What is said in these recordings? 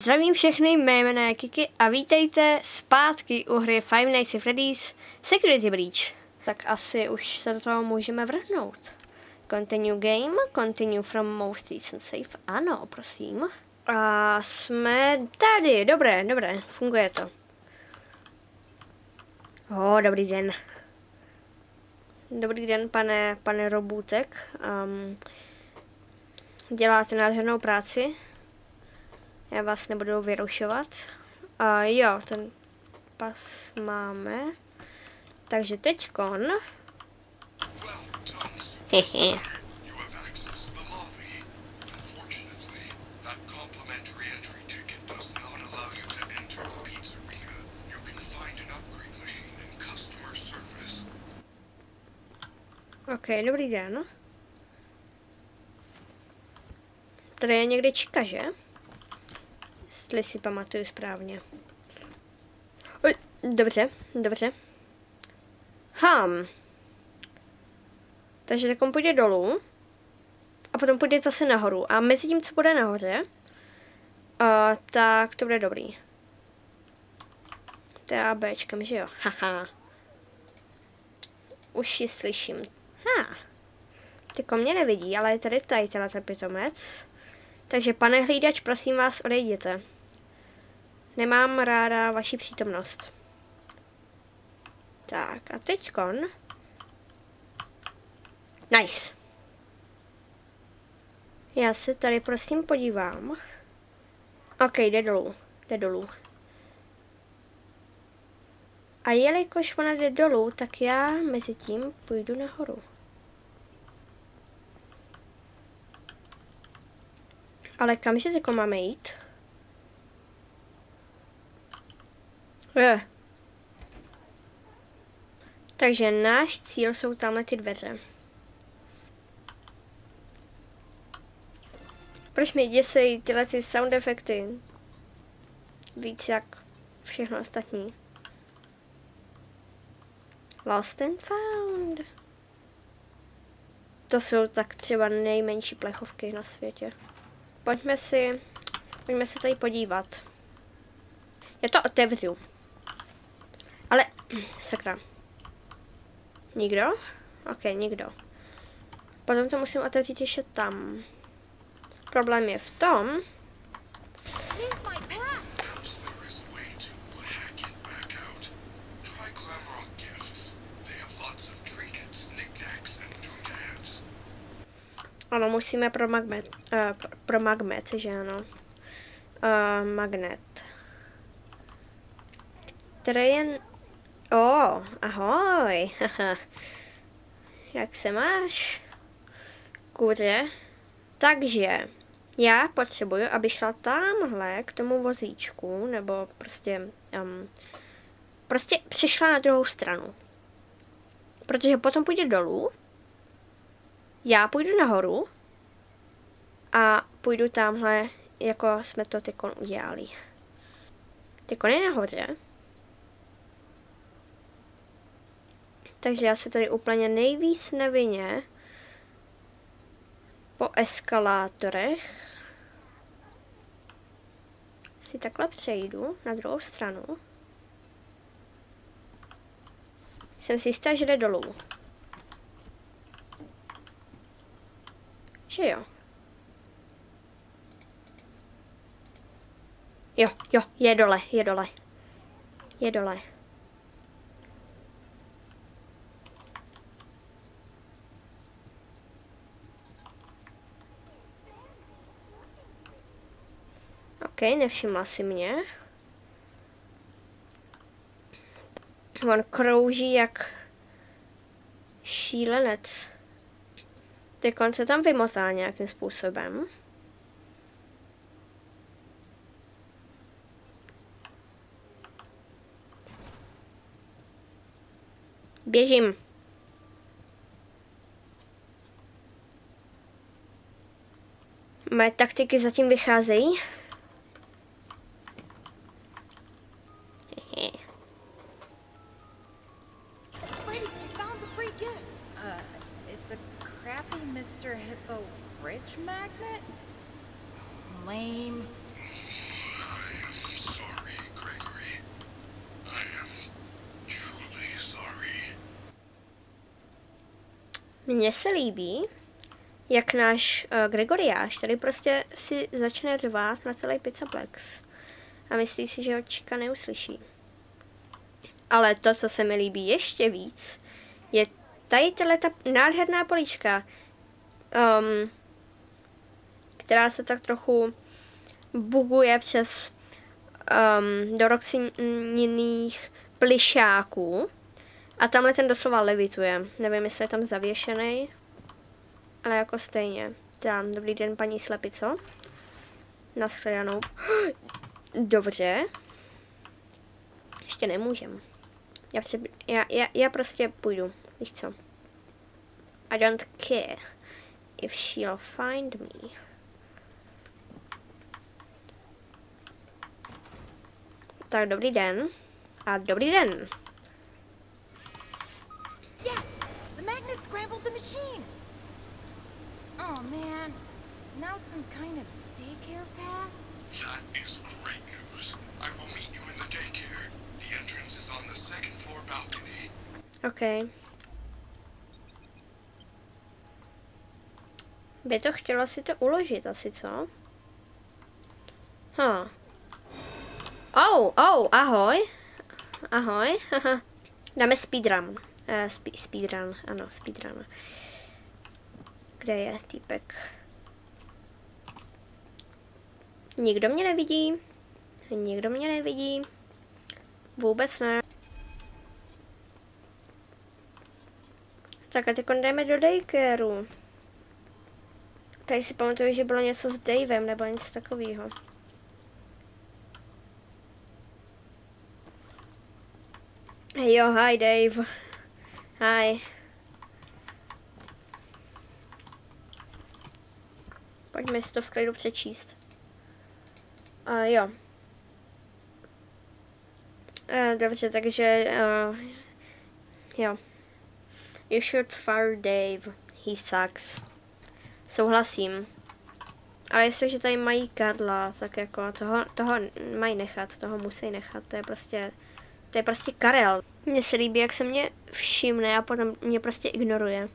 Zdravím všechny, mé jméno je Kiki a vítejte zpátky u hry Five Nights at Freddy's Security Breach. Tak asi už se do toho můžeme vrhnout. Continue game, continue from most recent save. Ano, prosím. A jsme tady, dobré, funguje to. Dobrý den. Dobrý den, pane Robůtek. Děláte nádhernou práci. Já vás nebudu vyrušovat. Jo, ten pas máme. Takže teďkon. Hehe. OK, dobrý den. Tady je někde čika, že? Jestli si pamatuju správně. Oj, dobře. Takže tak on půjde dolů. A potom půjde zase nahoru. A mezi tím, co bude nahoře, tak to bude dobrý. To je ABčkem, že jo? Haha. Už ji slyším. Tyko mě nevidí, ale je tady ten pitomec. Takže pane hlídač, prosím vás, odejděte. Nemám ráda vaši přítomnost. Tak a teďkon. Nice. Já se tady prosím podívám. OK, jde dolů. A jelikož ona jde dolů, tak já mezi tím půjdu nahoru. Ale kamže jako máme jít? Takže náš cíl jsou tamhle ty dveře. Proč mi děsejí tyhle sound efekty? Víc jak všechno ostatní. Lost and found. To jsou tak třeba nejmenší plechovky na světě. Pojďme se tady podívat. Já to otevřu. Ale, sakra. Nikdo? OK, nikdo. Potom to musím otevřít ještě tam. Problém je v tom... Ano, musíme pro magnet, že ano. Magnet. Který je... ahoj. Jak se máš? Kuře. Takže já potřebuju, aby šla tamhle k tomu vozíčku, nebo prostě přešla na druhou stranu. Protože potom půjde dolů. Já půjdu nahoru a půjdu tamhle, jako jsme to teďkon udělali. Teďkon je nahoře. Takže já se tady úplně nejvíc nevinně po eskalátorech si takhle přejdu na druhou stranu. Jsem si jistá, že jde dolů. Že jo. Jo, je dole. OK, nevšimla si mě. On krouží jak šílenec. Teď se tam vymotá nějakým způsobem. Běžím. Moje taktiky zatím vycházejí. Mr. Hippo fridge magnet? Lame. Mně se líbí, jak náš Gregoriáš tady prostě si začne řvát na celý Pizzaplex. A myslí si, že ho Chica neuslyší. Ale to, co se mi líbí ještě víc, je tady ta nádherná políčka, která se tak trochu buguje přes do Roxyniných plišáků. A tamhle ten doslova levituje. Nevím, jestli je tam zavěšený, ale jako stejně. Tam, dobrý den, paní slepico. Naschledanou. Dobře. Ještě nemůžem. Já prostě půjdu. Víš co? I don't care if she'll find me. Tak dobrý den. A dobrý den. Yes! The magnet scrambled the machine! Oh man, now it's some kind of daycare pass? That is great news. I will meet you in the daycare. The entrance is on the second floor balcony. OK. By to chtělo si to uložit asi, co? Ahoj. Ahoj. Dáme speedrun. Speedrun, ano, speedrun. Kde je týpek? Nikdo mě nevidí. Nikdo mě nevidí. Vůbec ne. Tak a teď jdeme do daycareu. Tady si pamatuju, že bylo něco s Davem nebo něco takového. Jo, hi Dave. Hi. Pojďme si to v klidu přečíst. Jo. Dobře, takže jo. You should fire Dave. He sucks. Souhlasím. Ale jestliže tady mají Karla, tak jako toho mají nechat, toho musí nechat. To je prostě Karel. Mně se líbí, jak se mě všimne a potom mě prostě ignoruje.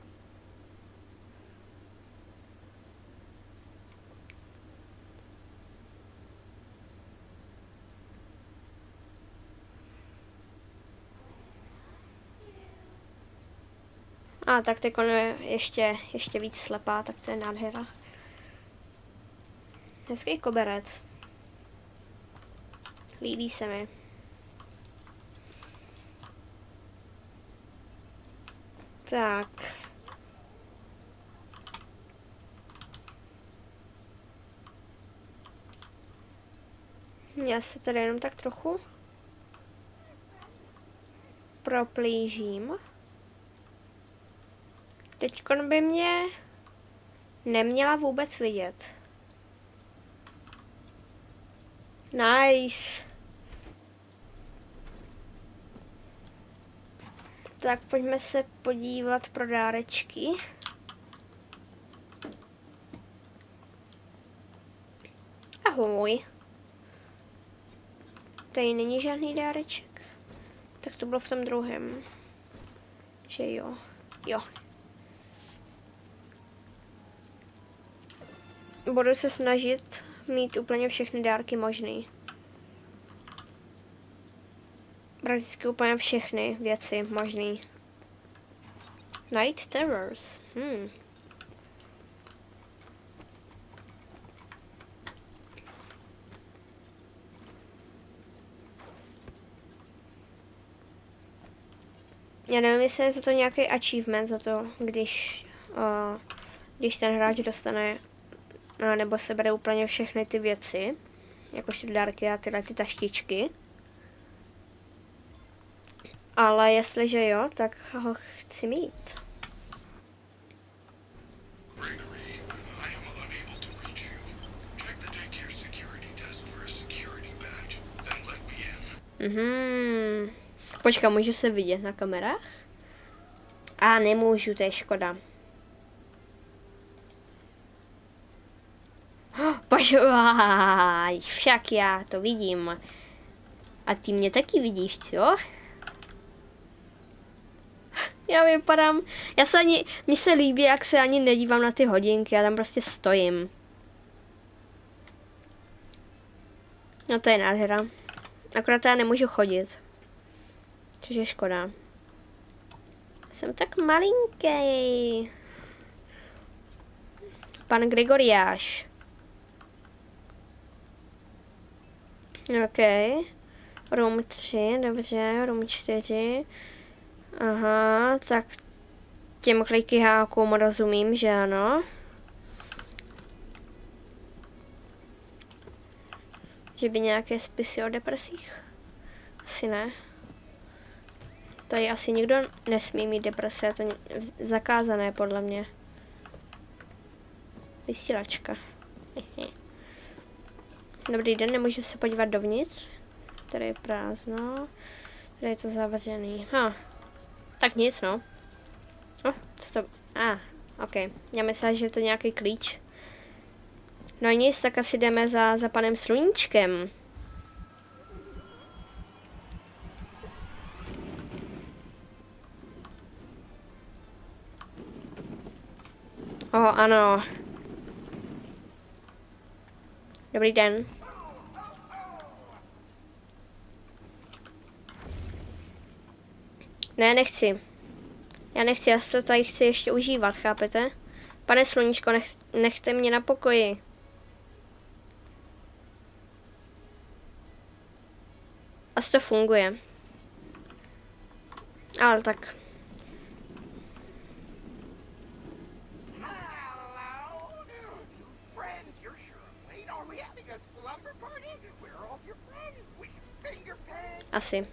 A tak teď on je ještě víc slepá, tak to je nádhera. Hezký koberec. Líbí se mi. Tak. Já se tady jenom tak trochu proplížím. Teďkon by mě neměla vůbec vidět. Nice. Tak pojďme se podívat pro dárečky. Ahoj. Tady není žádný dáreček. Tak to bylo v tom druhém. Že jo. Jo. Budu se snažit mít úplně všechny dárky možný. Prakticky úplně všechny věci možný. Night Terrors. Já nevím, jestli je za to nějaký achievement, za to, když ten hráč dostane nebo se bere úplně všechny ty věci, jakož dárky a tyhle ty taštičky. Ale jestliže jo, tak ho chci mít. Gregory, I am unable to reach you. Check the daycare security desk for a security badge, then let me in. Počkej, můžu se vidět na kamerách? A nemůžu, to je škoda. Však já to vidím. A ty mě taky vidíš, co? Já vypadám, mně se líbí, jak se ani nedívám na ty hodinky, já tam prostě stojím. No to je nádhera. Akorát já nemůžu chodit. Což je škoda. Jsem tak malinký. Pan Gregoriáš. OK. Room 3, dobře, room 4. Aha, tak těm klikyhákům rozumím, že ano. Že by nějaké spisy o depresích? Asi ne. Tady asi nikdo nesmí mít deprese, je to zakázané podle mě. Vysílačka. Dobrý den, nemůžu se podívat dovnitř. Tady je prázdno. Tady je to zavřený. Tak nic, no. OK. Já myslím, že je to nějaký klíč. No nic, tak asi jdeme za panem Sluníčkem. Ano. Dobrý den. Ne, nechci. Já nechci, já se to tady chci ještě užívat, chápete? Pane Sluníčko, nechte mě na pokoji. Asi to funguje. Ale tak. Asi.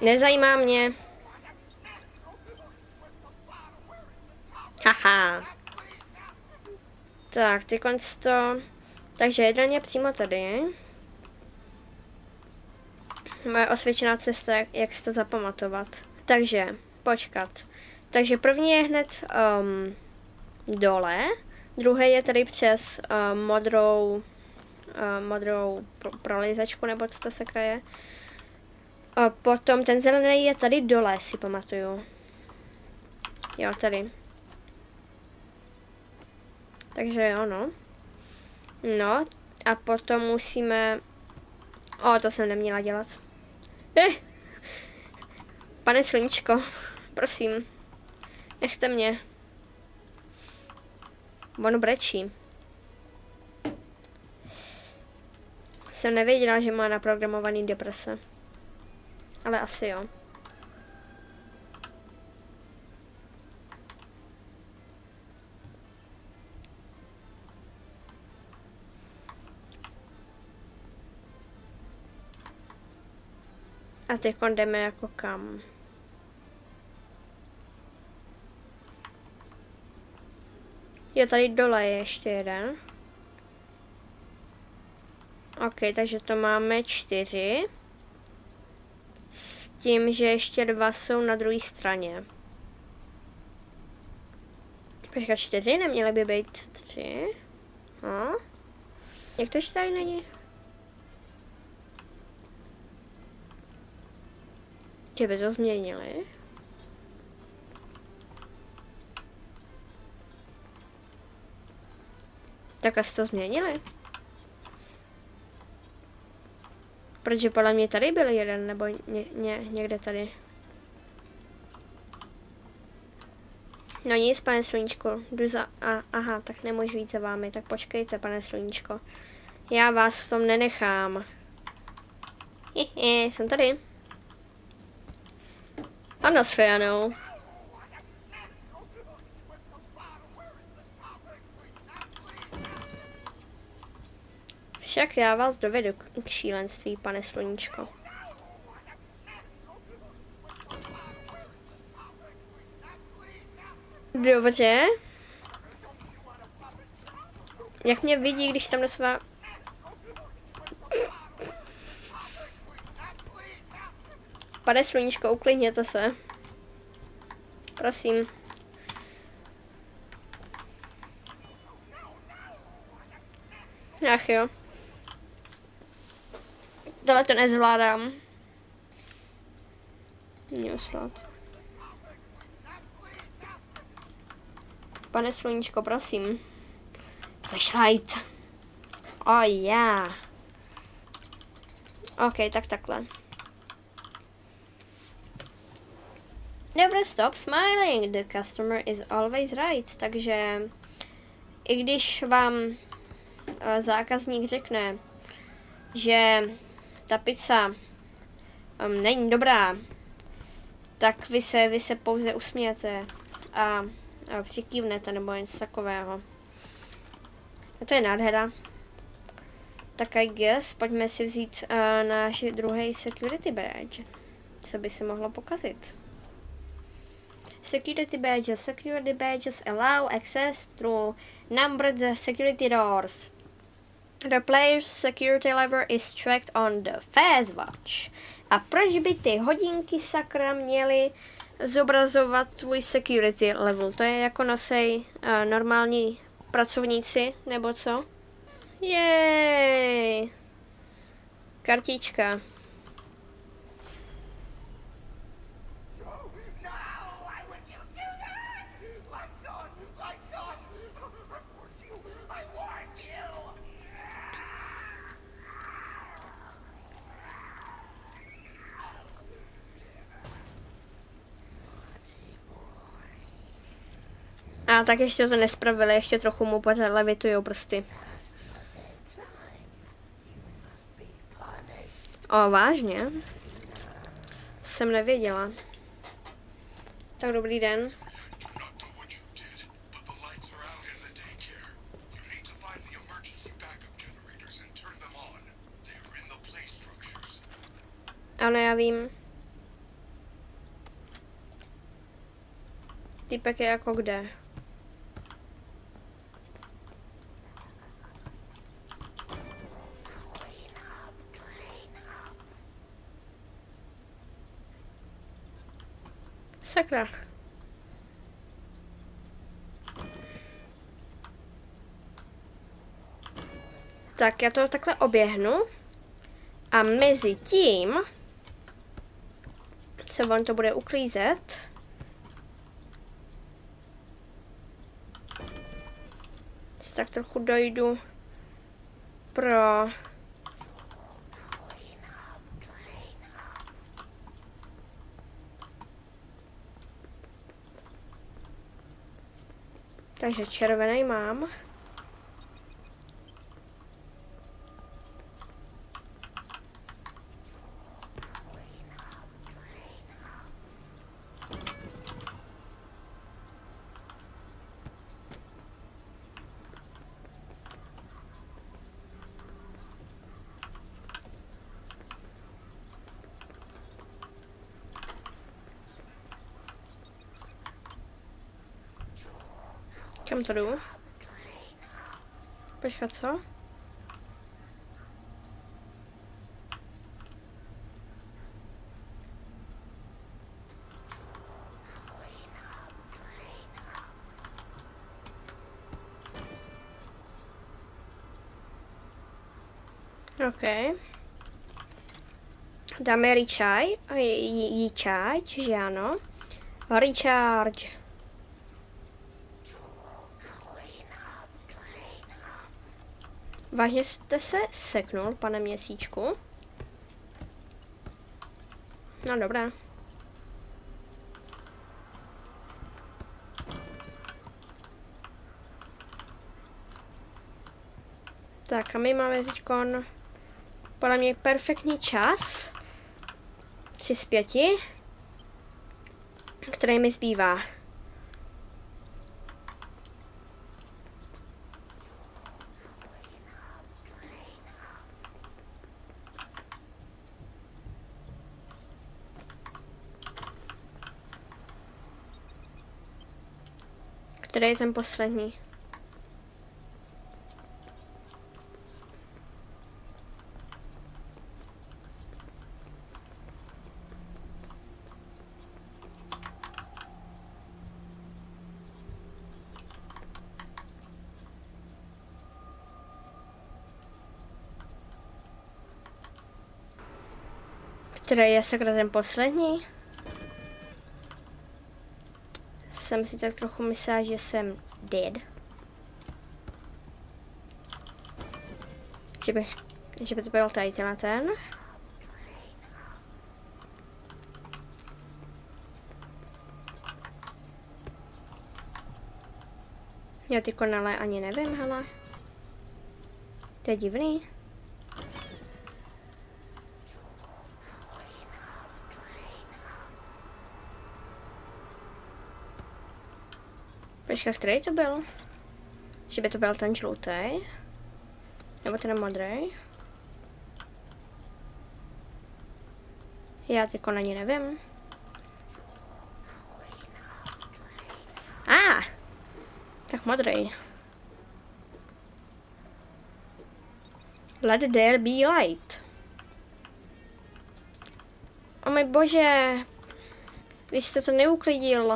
Nezajímá mě. Haha. Tak, ty konc to. Takže jeden je přímo tady. Moje osvědčená cesta, jak si to zapamatovat. Takže, počkat. Takže první je hned dole. Druhý je tady přes modrou prolizačku, nebo co to se kraje. Potom ten zelený je tady dole, si pamatuju. Jo, tady. Takže jo, no. No, a potom musíme... to jsem neměla dělat. Pane Sluníčko, prosím. Nechte mě. On brečí. Jsem nevěděla, že má naprogramovaný deprese. Ale asi jo. A teď jdeme jako kam? Jo, tady dole je ještě jeden. OK, takže to máme 4. S tím, že ještě 2 jsou na druhé straně. Počkat, 4? Neměly by být 3? Jak to, že tady není? Že by to změnili? Tak asi to změnili. Protože podle mě tady byl jeden, nebo někde tady. No nic, pane Sluníčko, jdu za... aha, tak nemůžu jít za vámi, tak počkejte, pane Sluníčko. Já vás v tom nenechám. Jsem tady. Ano, Sfejanou. Však já vás dovedu k šílenství, pane Sluníčko. Dobře. Jak mě vidí, když tam svá... Pane Sluníčko, uklidněte se. Prosím. Ach jo. Tohle to nezvládám. Neuslat. Pane sluníčko, prosím. Flashlight. Oh yeah. OK, tak takhle. Never stop smiling. The customer is always right. Takže i když vám zákazník řekne, že ta pizza není dobrá, tak vy se pouze usmějete a přikývnete nebo něco takového. A to je nádhera. Tak I guess, pojďme si vzít náš druhý security badge. Co by se mohlo pokazit? Security badges allow access through numbered security doors. The player's security lever is tracked on the Fast Watch. A proč by ty hodinky sakra měly zobrazovat tvůj security level? To je jako nosej normální pracovníci, nebo co? Jej! Kartička. A tak ještě to nespravili, ještě trochu mu pořád levitujou prsty. O, vážně? Jsem nevěděla. Tak dobrý den. Ano, já vím. Typek je jako kde? Sakra. Tak já to takhle oběhnu. A mezi tím se on to bude uklízet. Tak trochu dojdu pro takže červený mám. Kam to jdu? Počkat, co? OK. Dáme recharge, že ano. Recharge. Vážně jste se seknul, pane Měsíčku? No dobré. Tak a my máme teďkon podle mě perfektní čas. 3 z 5. Který mi zbývá. Který je ten poslední? Teda je sakra ten poslední. Jsem si tak trochu myslela, že jsem dead. Že by to byl tady ten. Já ty konale ani nevím, hele. To je divný. Počkej, který to byl? Že by to byl ten žlutý? Nebo ten modrý? Já ty ani nevím. Tak modrý. Let there be light. O můj bože. Vy jste to neuklidil.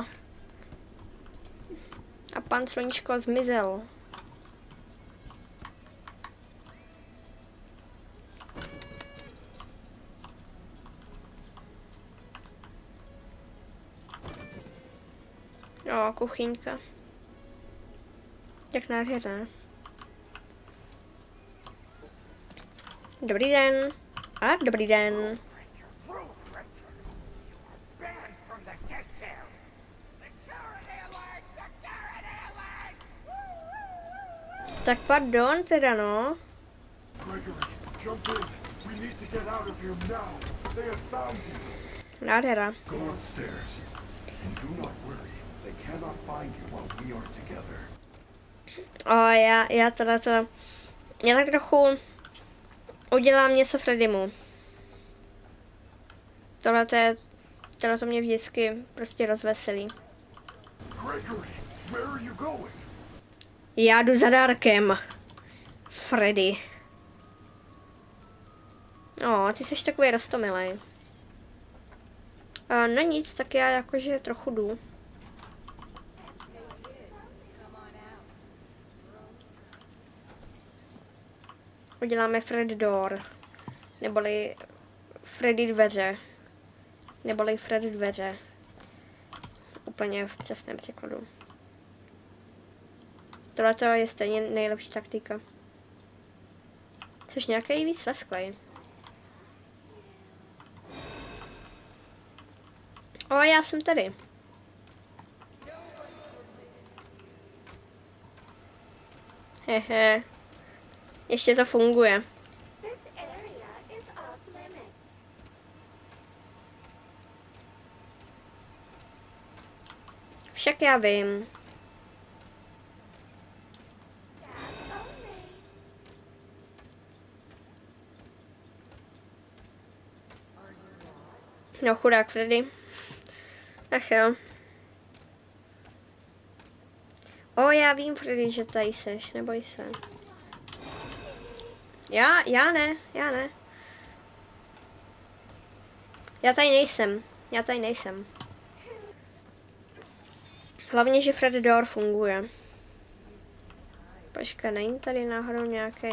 A pan sluníčko zmizel. O, kuchyňka. Jak nádherná. Dobrý den. A dobrý den. Tak pardon teda no. Nádhera. Já teda to... Já tak trochu udělám něco Freddymu. Tohle to mě vždycky prostě rozveselí. Já jdu za dárkem. Freddy. Ty jsi takový roztomilej. No nic, tak já jakože trochu jdu. Uděláme Fred door. Neboli Freddy dveře. Neboli Fred dveře. Úplně v přesném překladu. Tohle je stejně nejlepší taktika. Což nějaký víc lesklej. Já jsem tady. Hehe. Ještě to funguje. Však já vím. No chudák Freddy. Ach jo. Já vím Freddy, že tady seš, neboj se. Já ne. Já tady nejsem. Hlavně, že Fred door funguje. Počkej, není tady náhodou nějaký...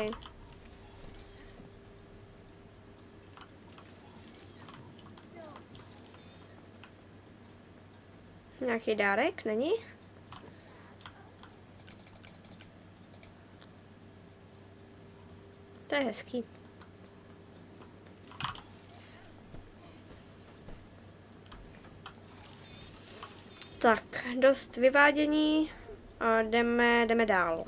Nějaký dárek, není? To je hezký. Tak, dost vyvádění a jdeme dál.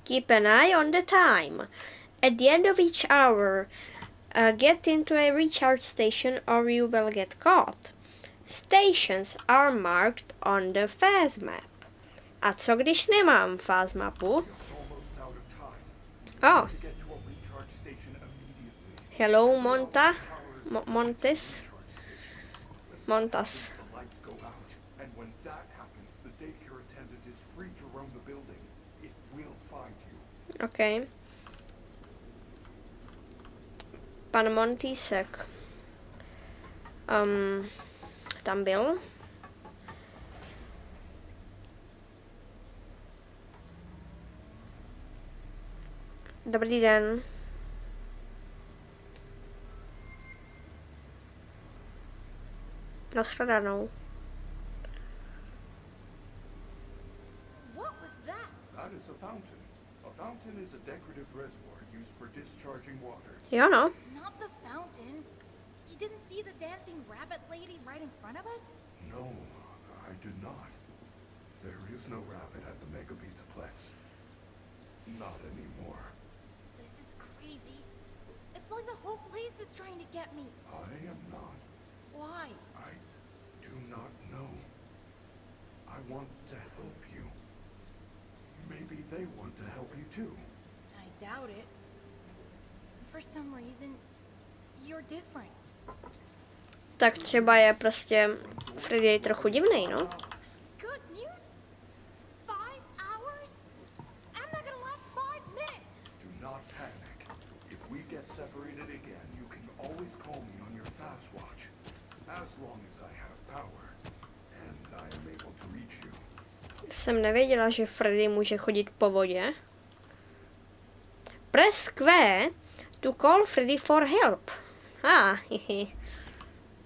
Keep an eye on the time. At the end of each hour, get into a recharge station or you will get caught. Stations are marked on the phase map. A co když nemám phase mapu? Hello, Montas. OK. Pan Montísek. Tam byl. Dobrý den. Nashledanou. What was that? That is a fountain. A fountain is a decorative reservoir used for discharging water. Jo no. Not the fountain. You didn't see the dancing rabbit lady right in front of us? No, I did not. There is no rabbit at the Mega Pizzaplex. Not anymore. This is crazy. It's like the whole place is trying to get me. I am not. Why? I do not know. I want to help you. Maybe they want to help you too. I doubt it. For some reason, you're different. Tak třeba je prostě Freddy trochu divnej, no. Good news? 5 hours? I'm not gonna last 5 minutes. Do not panic. If we get separated again, you can always call me on your fast watch. As long as I have power. And I am able to reach you. Jsem nevěděla, že Freddy může chodit po vodě. Press Q to call Freddy for help. Hihi.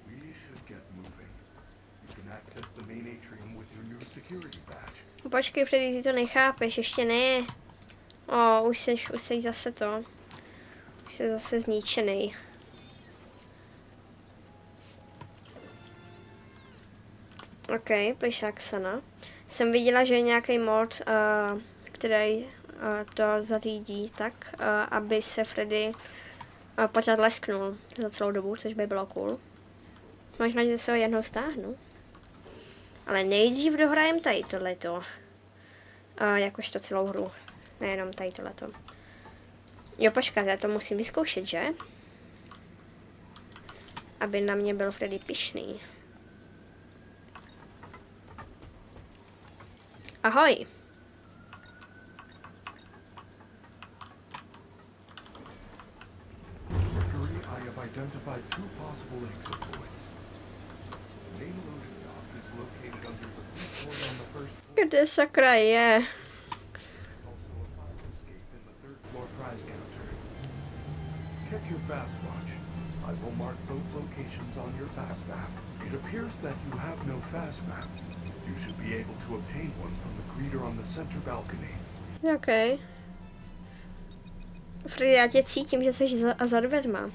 We should get moving. You can access the main atrium with your new security badge. Počkej, Freddy, ty to nechápeš, ještě ne. Už jsi zase to. Už jsi zase zničený. OK, plišák Sana. Jsem viděla, že je nějaký mod, který to zařídí tak, aby se Freddy pořád lesknul za celou dobu, což by bylo cool. Možná, že se ho jednou stáhnu. Ale nejdřív dohrajem tady tohleto. Jakožto celou hru. Nejenom tady tohleto. Jo, počkat, já to musím vyzkoušet, že? Aby na mě byl Freddy pyšný. Ahoj. Mercury, I have identified 2 possible exit points. The main loading dock is located under the floor on the first floor. Kde sakra je? There's also a fire escape in the 3rd floor prize counter. Check your fast watch. I will mark both locations on your fast map. It appears that you have no fast map. You should be able to obtain one from the greeter on the center balcony. OK. Freddy, já tě cítím, že jsi za dveřma.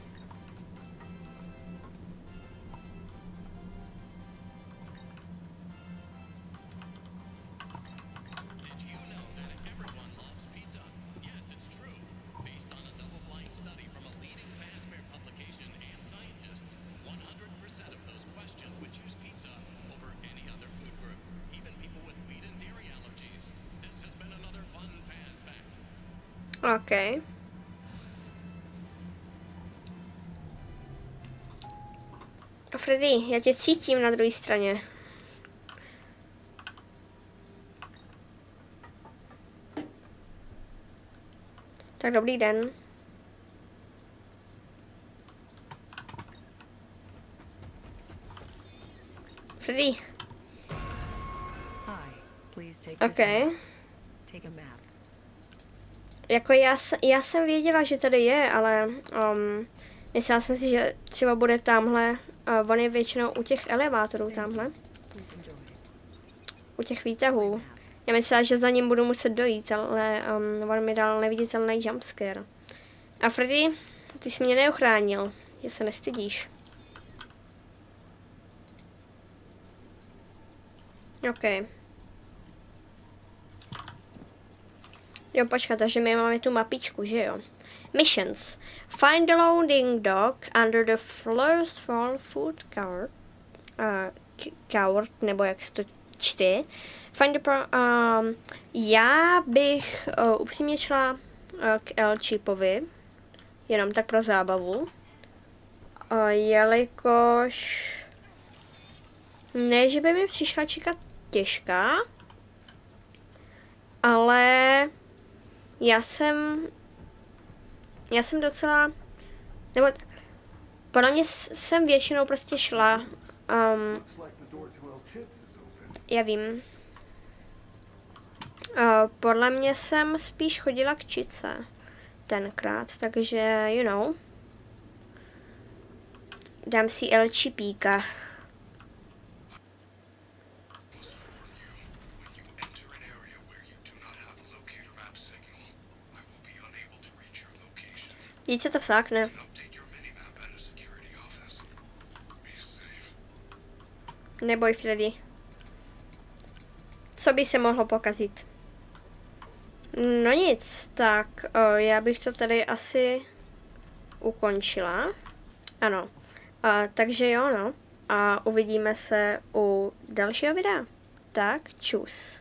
OK. Freddy, já tě cítím na druhé straně. Tak dobrý den. Freddy. OK. Jako já jsem věděla, že tady je, ale myslela jsem si, že třeba bude tamhle. On je většinou u těch elevátorů tamhle. U těch výtahů. Já myslela, že za ním budu muset dojít, ale on mi dal neviditelný jumpscare. A Freddy, ty jsi mě neochránil, že se nestydíš. OK. Jo, počkat, takže my máme tu mapičku, že jo? Missions. Find the loading dock under the first floor food court. Court, nebo jak se to čte. Find the já bych upřímně šla k El-Chipovi. Jenom tak pro zábavu. Jelikož ne, že by mi přišla čekat těžká, ale já jsem docela, nebo podle mě jsem většinou prostě šla, já vím, podle mě jsem spíš chodila k Čice, tenkrát, takže, you know. Dám si LCPka. Jít se to vsákne. Neboj, Freddy. Co by se mohlo pokazit? No nic, tak já bych to tady asi ukončila. Ano. Takže jo, no. A uvidíme se u dalšího videa. Tak, čus.